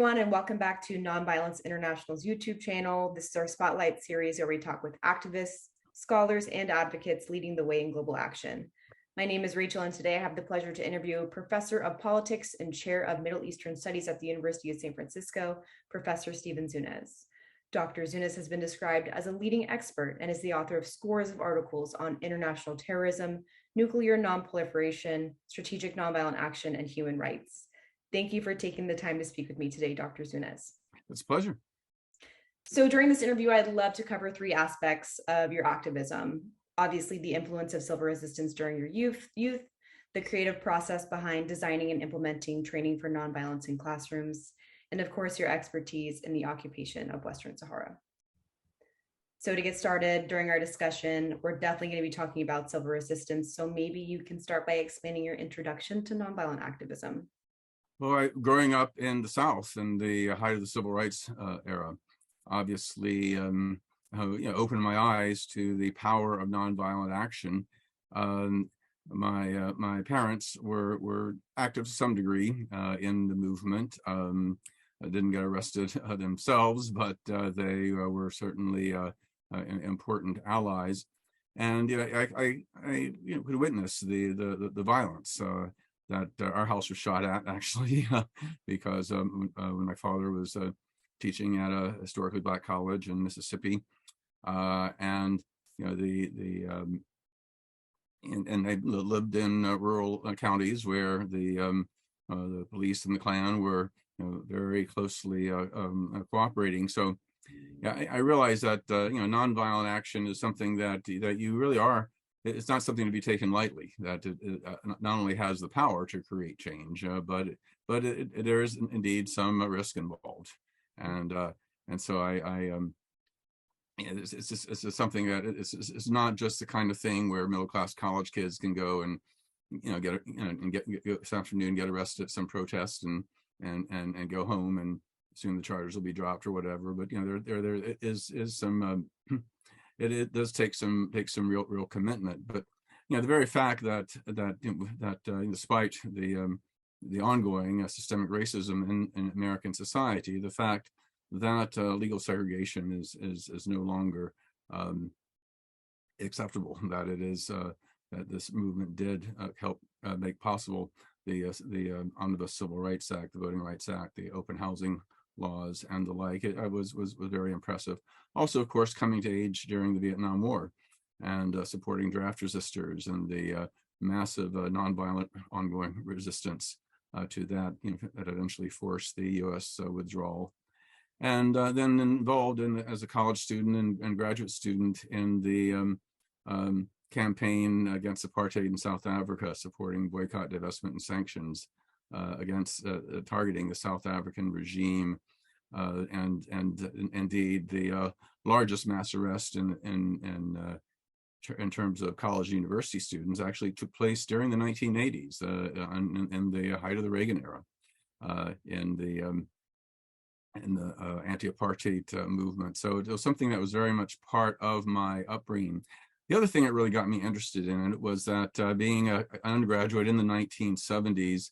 everyone, and welcome back to Nonviolence International's YouTube channel. This is our Spotlight series where we talk with activists, scholars, and advocates leading the way in global action. My name is Rachel, and today I have the pleasure to interview Professor of Politics and Chair of Middle Eastern Studies at the University of San Francisco, Professor Stephen Zunes. Dr. Zunes has been described as a leading expert and is the author of scores of articles on international terrorism, nuclear nonproliferation, strategic nonviolent action, and human rights. Thank you for taking the time to speak with me today, Dr. Zunes. It's a pleasure. So during this interview, I'd love to cover three aspects of your activism. Obviously, the influence of civil resistance during your youth, the creative process behind designing and implementing training for nonviolence in classrooms, and of course, your expertise in the occupation of Western Sahara. So to get started during our discussion, we're definitely going to be talking about civil resistance. So maybe you can start by explaining your introduction to nonviolent activism. Well, growing up in the South in the height of the civil rights era, obviously, opened my eyes to the power of nonviolent action. My parents were active to some degree in the movement. Didn't get arrested themselves, but they were certainly important allies. And I could witness the violence. That our house was shot at, actually, because when my father was teaching at a historically Black college in Mississippi, and and they lived in rural counties where the police and the Klan were very closely cooperating. So, yeah, I realized that nonviolent action is something that you really are. It's not something to be taken lightly. That it not only has the power to create change, but there is indeed some risk involved, and so it's just something that it's not just the kind of thing where middle class college kids can go and get this afternoon get arrested at some protest and go home and assume the charges will be dropped or whatever. But there is some. It does take some real commitment, but the very fact that despite the ongoing systemic racism in American society, the fact that legal segregation is no longer acceptable, that it is that this movement did help make possible the Omnibus Civil Rights Act, the Voting Rights Act, the open housing laws and the like. It was very impressive. Also, of course, coming to age during the Vietnam War and supporting draft resistors and the massive nonviolent ongoing resistance to that, that eventually forced the U.S. Withdrawal. And then involved as a college student and graduate student in the campaign against apartheid in South Africa, supporting boycott, divestment, and sanctions against targeting the South African regime, and indeed the largest mass arrest in terms of college and university students actually took place during the 1980s, in the height of the Reagan era, in the anti-apartheid movement. So it was something that was very much part of my upbringing. The other thing that really got me interested in it was that being an undergraduate in the 1970s,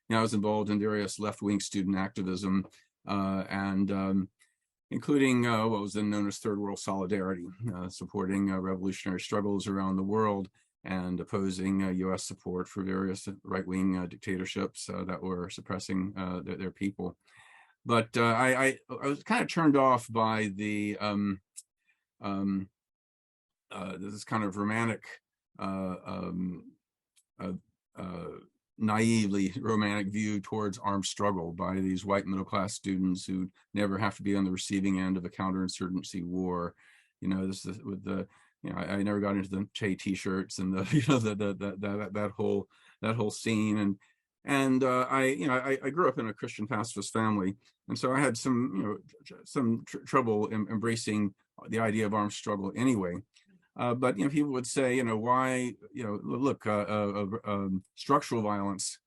I was involved in various left-wing student activism, and including what was then known as Third World Solidarity, supporting revolutionary struggles around the world and opposing U.S. support for various right-wing dictatorships that were suppressing their people. But I was kind of turned off by the this kind of romantic, naively romantic view towards armed struggle by these white middle-class students who never have to be on the receiving end of a counterinsurgency war. This is with the, I never got into the Che t-shirts and the, that whole scene. And I grew up in a Christian pacifist family, and so I had some trouble embracing the idea of armed struggle anyway. But people would say, why, look, structural violence,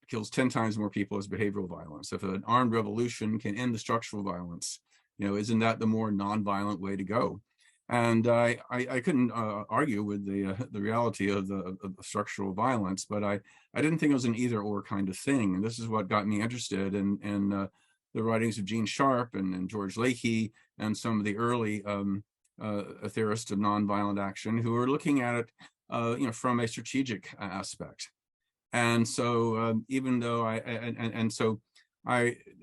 kills 10 times more people as behavioral violence. If an armed revolution can end the structural violence, isn't that the more nonviolent way to go? And I couldn't argue with the reality of the structural violence, but I didn't think it was an either or kind of thing. And this is what got me interested in the writings of Gene Sharp and George Lakey and some of the early theorists of nonviolent action who were looking at it, from a strategic aspect. And so even though I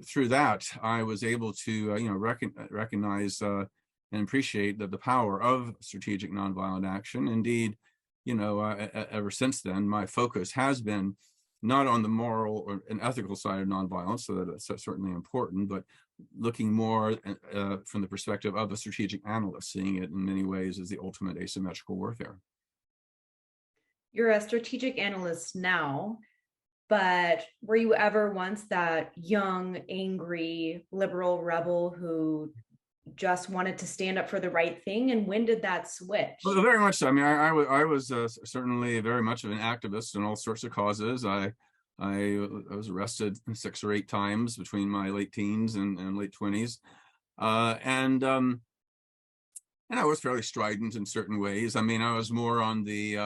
through that, I was able to, recognize and appreciate the power of strategic nonviolent action. Indeed, ever since then, my focus has been not on the moral or an ethical side of nonviolence, so that's certainly important, but looking more from the perspective of a strategic analyst, seeing it in many ways as the ultimate asymmetrical warfare. You're a strategic analyst now, but were you ever once that young, angry, liberal rebel who just wanted to stand up for the right thing? And when did that switch? Well, very much so. I mean, I was certainly very much of an activist in all sorts of causes. I was arrested 6 or 8 times between my late teens and late 20s, and I was fairly strident in certain ways. I mean, I was more on the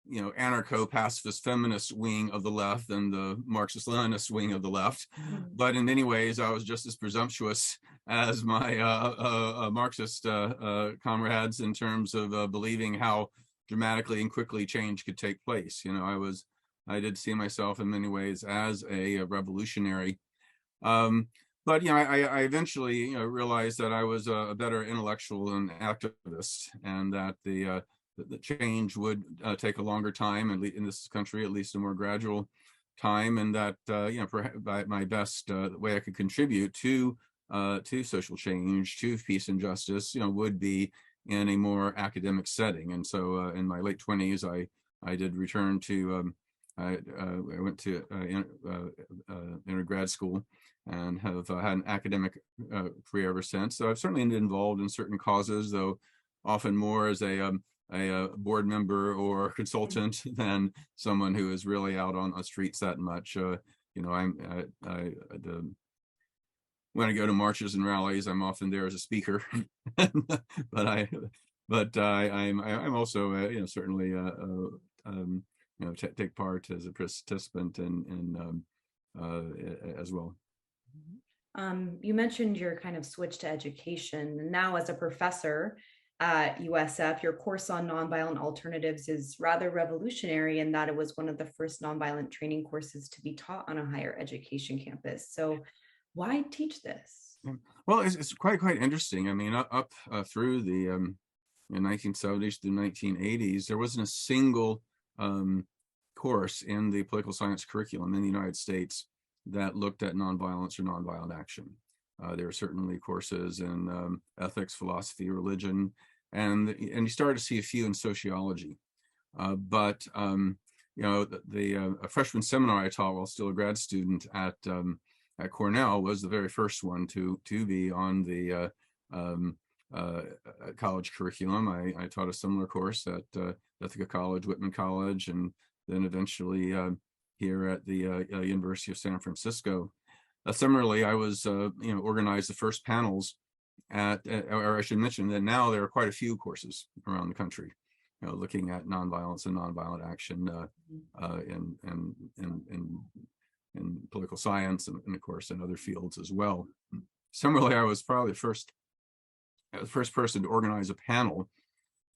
anarcho-pacifist feminist wing of the left than the Marxist-Leninist wing of the left. But in many ways, I was just as presumptuous as my Marxist comrades in terms of believing how dramatically and quickly change could take place. I did see myself in many ways as a revolutionary. But I eventually realized that I was a better intellectual and activist, and that the change would take a longer time, and in this country, at least a more gradual time, and that by my best way I could contribute to social change, to peace and justice, would be in a more academic setting. And so, in my late 20s, I did return to I went to undergrad school and have had an academic career ever since. So I've certainly been involved in certain causes, though often more as a board member or consultant than someone who is really out on the streets that much. When I go to marches and rallies, I'm often there as a speaker, but I'm also certainly take part as a participant and as well. You mentioned your kind of switch to education. Now, as a professor at USF, your course on nonviolent alternatives is rather revolutionary in that it was one of the first nonviolent training courses to be taught on a higher education campus. So why teach this? Well, it's quite interesting. I mean, up through the 1970s through 1980s, there wasn't a single course in the political science curriculum in the United States that looked at nonviolence or nonviolent action. There were certainly courses in ethics, philosophy, religion, and you started to see a few in sociology. But a freshman seminar I taught while still a grad student at Cornell was the very first one to be on the college curriculum. I taught a similar course at Ithaca College, Whitman College, and then eventually here at the University of San Francisco. Similarly, I was organized the first panels or I should mention that now there are quite a few courses around the country, looking at nonviolence and nonviolent action in political science and of course in other fields as well. Similarly, I was probably the first person to organize a panel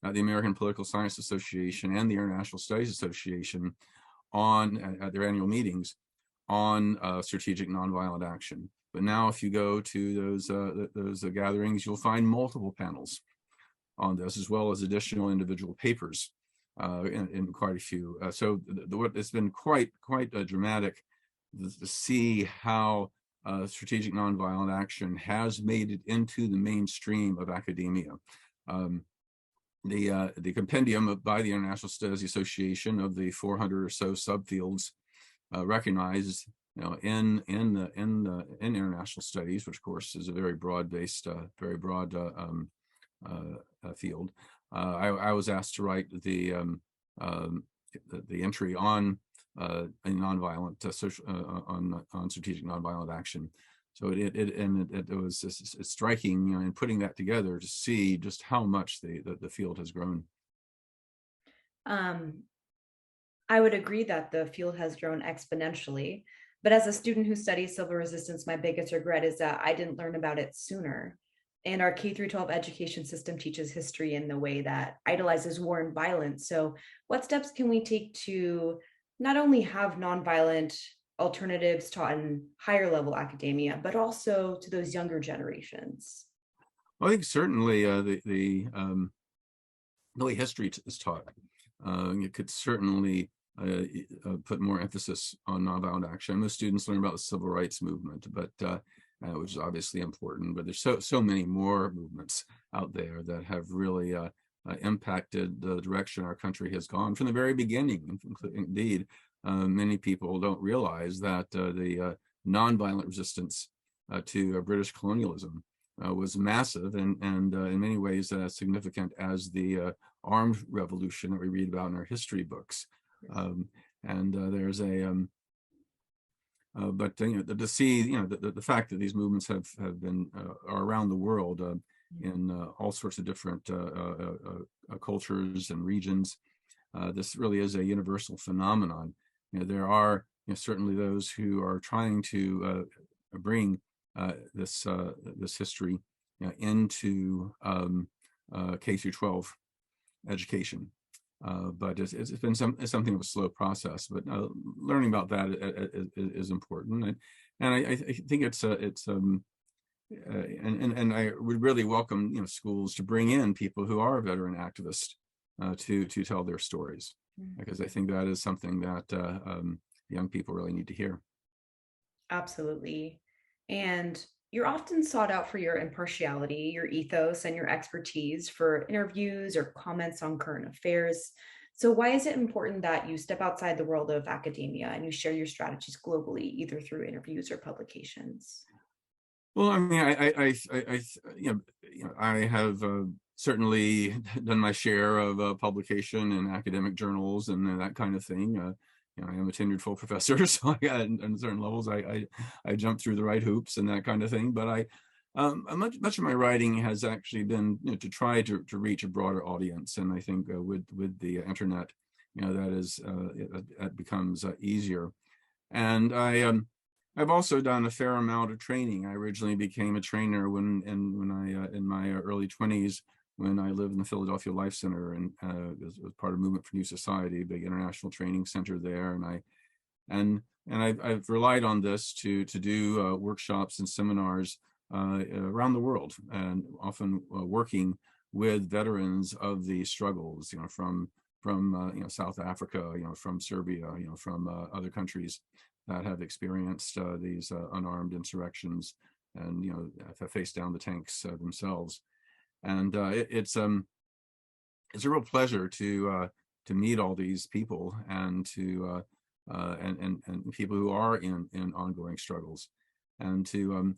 at the American Political Science Association and the International Studies Association at their annual meetings on strategic nonviolent action. But now, if you go to those gatherings, you'll find multiple panels on this, as well as additional individual papers in quite a few. So it's been quite dramatic to see how strategic nonviolent action has made it into the mainstream of academia. The compendium by the International Studies Association of the 400 or so subfields recognized, in international studies, which of course is a very broad-based, field. I was asked to write the entry on a nonviolent social on strategic nonviolent action. So it was striking, in putting that together to see just how much the field has grown. I would agree that the field has grown exponentially. But as a student who studies civil resistance, my biggest regret is that I didn't learn about it sooner. And our K through 12 education system teaches history in the way that idolizes war and violence. So, what steps can we take to not only have nonviolent alternatives taught in higher level academia, but also to those younger generations? Well, I think certainly the way history is taught, it could certainly put more emphasis on nonviolent action. Most students learn about the civil rights movement, but which is obviously important. But there's so many more movements out there that have really impacted the direction our country has gone from the very beginning. Indeed, many people don't realize that the nonviolent resistance to British colonialism was massive and in many ways significant as the armed revolution that we read about in our history books. There's a but to see the fact that these movements have been are around the world in all sorts of different cultures and regions. This really is a universal phenomenon. There are certainly those who are trying to bring this history into K through 12 education. But it's been something of a slow process. But learning about that is important, and I think it's and I would really welcome schools to bring in people who are veteran activists to tell their stories, because I think that is something that young people really need to hear. Absolutely. And you're often sought out for your impartiality, your ethos, and your expertise for interviews or comments on current affairs. So, why is it important that you step outside the world of academia and you share your strategies globally, either through interviews or publications? Well, I mean, I have certainly done my share of publication in academic journals and that kind of thing. I am a tenured full professor, so on certain levels, I jump through the right hoops and that kind of thing. But much of my writing has actually been to try to reach a broader audience, and I think with the internet, that becomes easier. And I've also done a fair amount of training. I originally became a trainer when I in my early 20s, when I lived in the Philadelphia Life Center, and was part of Movement for New Society, a big international training center there. And I've relied on this to do workshops and seminars around the world, and often working with veterans of the struggles, from South Africa, from Serbia, from other countries that have experienced these unarmed insurrections and have faced down the tanks themselves. And it's a real pleasure to meet all these people and to and people who are in ongoing struggles, and to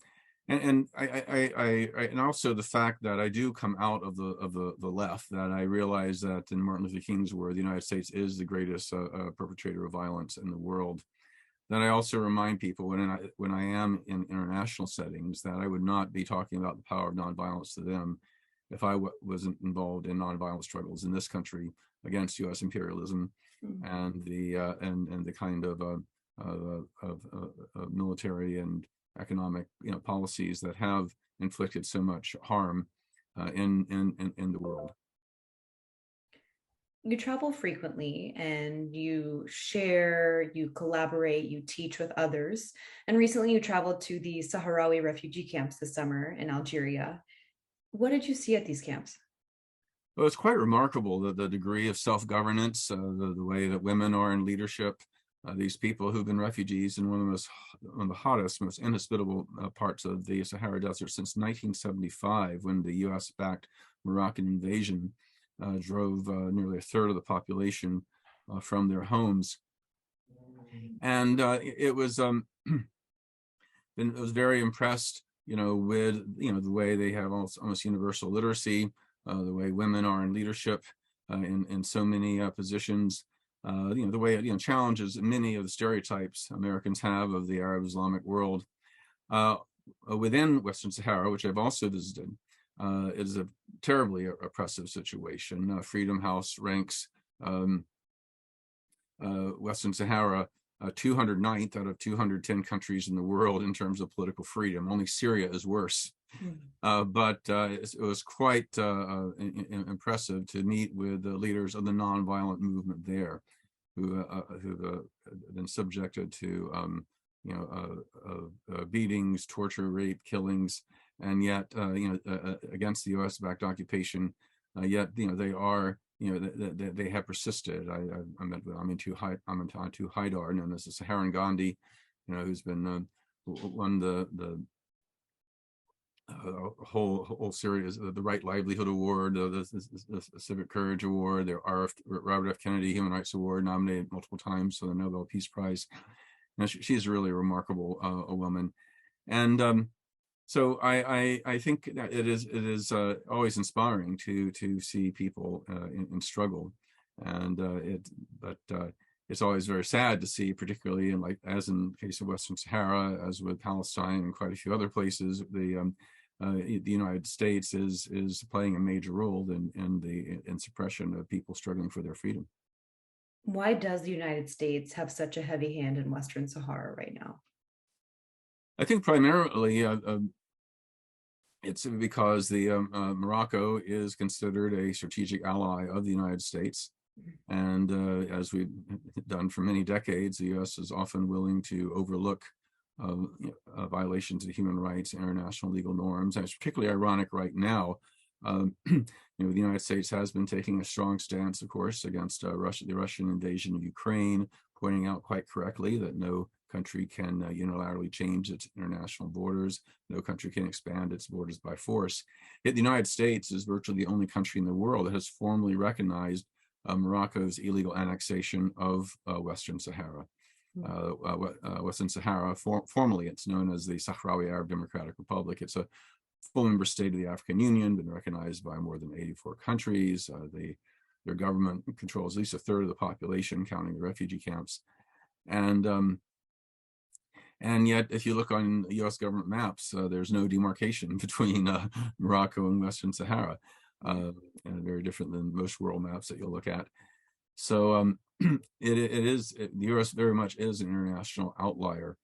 and and also the fact that I do come out of the left, that I realize that in Martin Luther King's word, the United States is the greatest perpetrator of violence in the world. Then I also remind people when I am in international settings that I would not be talking about the power of nonviolence to them if I wasn't involved in nonviolent struggles in this country against U.S. imperialism and the kind of military and economic policies that have inflicted so much harm in the world. You travel frequently and you share, you collaborate, you teach with others. And recently you traveled to the Saharawi refugee camps this summer in Algeria. What did you see at these camps? Well, it's quite remarkable that the degree of self-governance, the way that women are in leadership. These people who've been refugees in one of the hottest, most inhospitable parts of the Sahara Desert since 1975, when the U.S.-backed Moroccan invasion drove nearly a third of the population from their homes. And it was very impressed, with the way they have almost universal literacy, the way women are in leadership in so many positions. The way it challenges many of the stereotypes Americans have of the Arab Islamic world. Within Western Sahara, which I've also visited, it is a terribly oppressive situation. Freedom House ranks Western Sahara 209th out of 210 countries in the world in terms of political freedom. Only Syria is worse. But it was quite impressive to meet with the leaders of the nonviolent movement there, who've been subjected to beatings, torture, rape, killings, and yet against the U.S.-backed occupation. Yet they are they have persisted. I met with Amintu Haidar, known as the Saharan Gandhi, who's been won the whole series, the Right Livelihood Award, the Civic Courage Award, the Robert F. Kennedy Human Rights Award, nominated multiple times for the Nobel Peace Prize. She's really a remarkable a woman, and so I think that it is always inspiring to see people in struggle, and it's always very sad to see, particularly as in the case of Western Sahara, as with Palestine and quite a few other places, the United States is playing a major role in suppression of people struggling for their freedom. Why does the United States have such a heavy hand in Western Sahara right now? I think primarily it's because the Morocco is considered a strategic ally of the United States. And as we've done for many decades, the U.S. is often willing to overlook violations of human rights, international legal norms. And it's particularly ironic right now. The United States has been taking a strong stance, of course, against the Russian invasion of Ukraine, pointing out quite correctly that no country can unilaterally change its international borders. No country can expand its borders by force. Yet the United States is virtually the only country in the world that has formally recognized Morocco's illegal annexation of Western Sahara. Western Sahara, formally it's known as the Sahrawi Arab Democratic Republic. It's a full member state of the African Union, been recognized by more than 84 countries. Their government controls at least a third of the population, counting the refugee camps. And yet, if you look on U.S. government maps, there's no demarcation between Morocco and Western Sahara, and very different than most world maps that you'll look at. So the U.S. very much is an international outlier,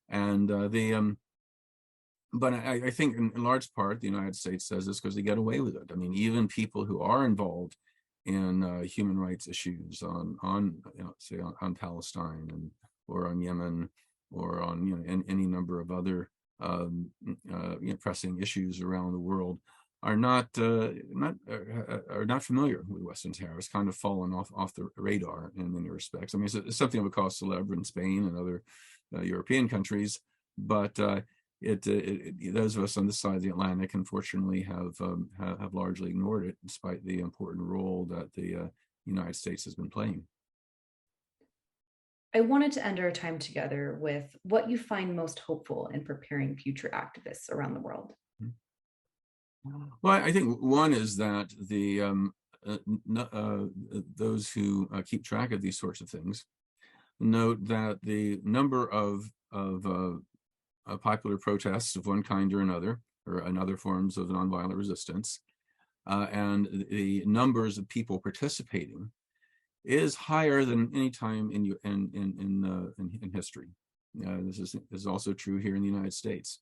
and but I think in large part the United States says this because they get away with it. I mean, even people who are involved in human rights issues on Palestine or on Yemen or on any number of other pressing issues around the world are not familiar with Western Sahara. It's kind of fallen off the radar in many respects. I mean, it's something of a cause célèbre in Spain and other European countries, but those of us on this side of the Atlantic, unfortunately, have largely ignored it, despite the important role that the United States has been playing. I wanted to end our time together with what you find most hopeful in preparing future activists around the world. Well, I think one is that those who keep track of these sorts of things note that the number of popular protests of one kind or another forms of nonviolent resistance, and the numbers of people participating is higher than any time in history. This is also true here in the United States.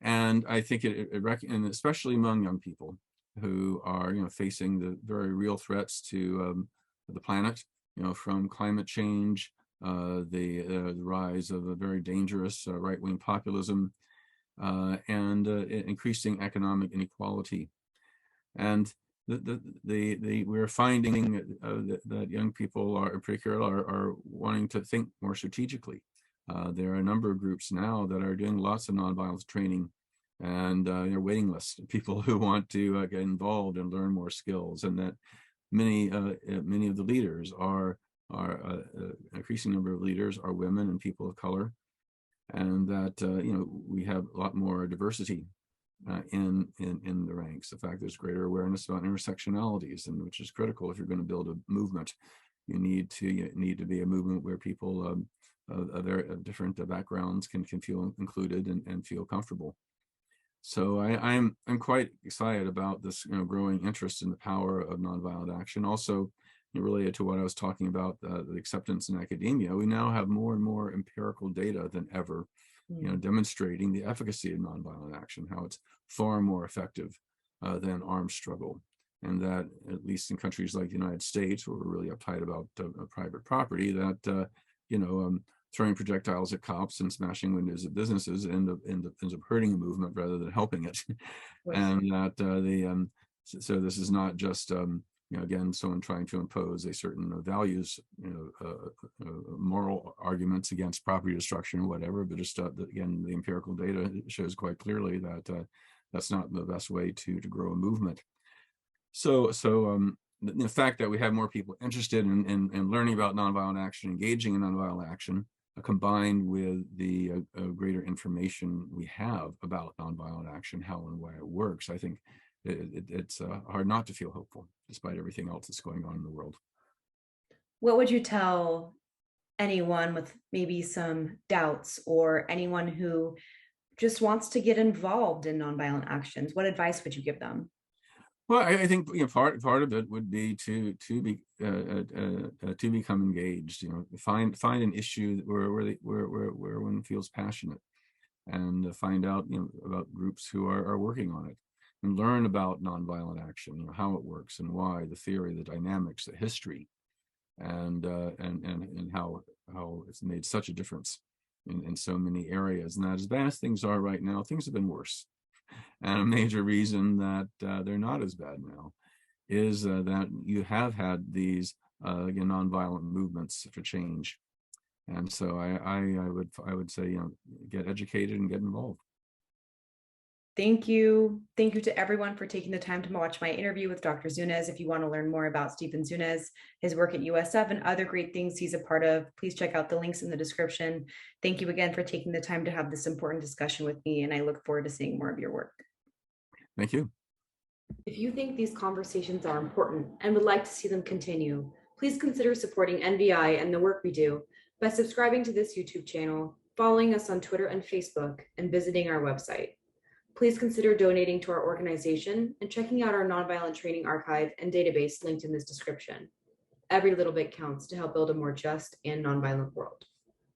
And I think and especially among young people who are facing the very real threats to the planet, from climate change, the rise of a very dangerous right-wing populism, and increasing economic inequality. And we're finding that young people in particular are wanting to think more strategically. There are a number of groups now that are doing lots of nonviolence training, and they're waiting lists of people who want to get involved and learn more skills, and that many of the leaders are increasing number of leaders are women and people of color, and that we have a lot more diversity in the ranks. In fact, there's greater awareness about intersectionalities, and which is critical if you're going to build a movement. You need to be a movement where people of different backgrounds can feel included and feel comfortable. So I'm quite excited about this growing interest in the power of nonviolent action. Also, related to what I was talking about, the acceptance in academia, we now have more and more empirical data than ever, demonstrating the efficacy of nonviolent action, how it's far more effective than armed struggle. And that, at least in countries like the United States, where we're really uptight about private property, that, throwing projectiles at cops and smashing windows at businesses ends up hurting a movement rather than helping it. And that so this is not just again, someone trying to impose a certain values, moral arguments against property destruction or whatever, but just again, the empirical data shows quite clearly that that's not the best way to grow a movement. So the fact that we have more people interested in learning about nonviolent action, engaging in nonviolent action, combined with the greater information we have about nonviolent action, how and why it works, I think it's hard not to feel hopeful, despite everything else that's going on in the world. What would you tell anyone with maybe some doubts, or anyone who just wants to get involved in nonviolent actions? What advice would you give them? Well, I think part of it would be to become engaged. Find an issue where one feels passionate, and find out about groups who are working on it, and learn about nonviolent action, how it works and why, the theory, the dynamics, the history, and how it's made such a difference in so many areas. And that, as bad as things are right now, things have been worse. And a major reason that they're not as bad now is that you have had these again, nonviolent movements for change. And so I would say, get educated and get involved. Thank you. Thank you to everyone for taking the time to watch my interview with Dr. Zunes. If you want to learn more about Stephen Zunes, his work at USF, and other great things he's a part of, please check out the links in the description. Thank you again for taking the time to have this important discussion with me, and I look forward to seeing more of your work. Thank you. If you think these conversations are important and would like to see them continue, please consider supporting NVI and the work we do by subscribing to this YouTube channel, following us on Twitter and Facebook, and visiting our website. Please consider donating to our organization and checking out our nonviolent training archive and database linked in this description. Every little bit counts to help build a more just and nonviolent world.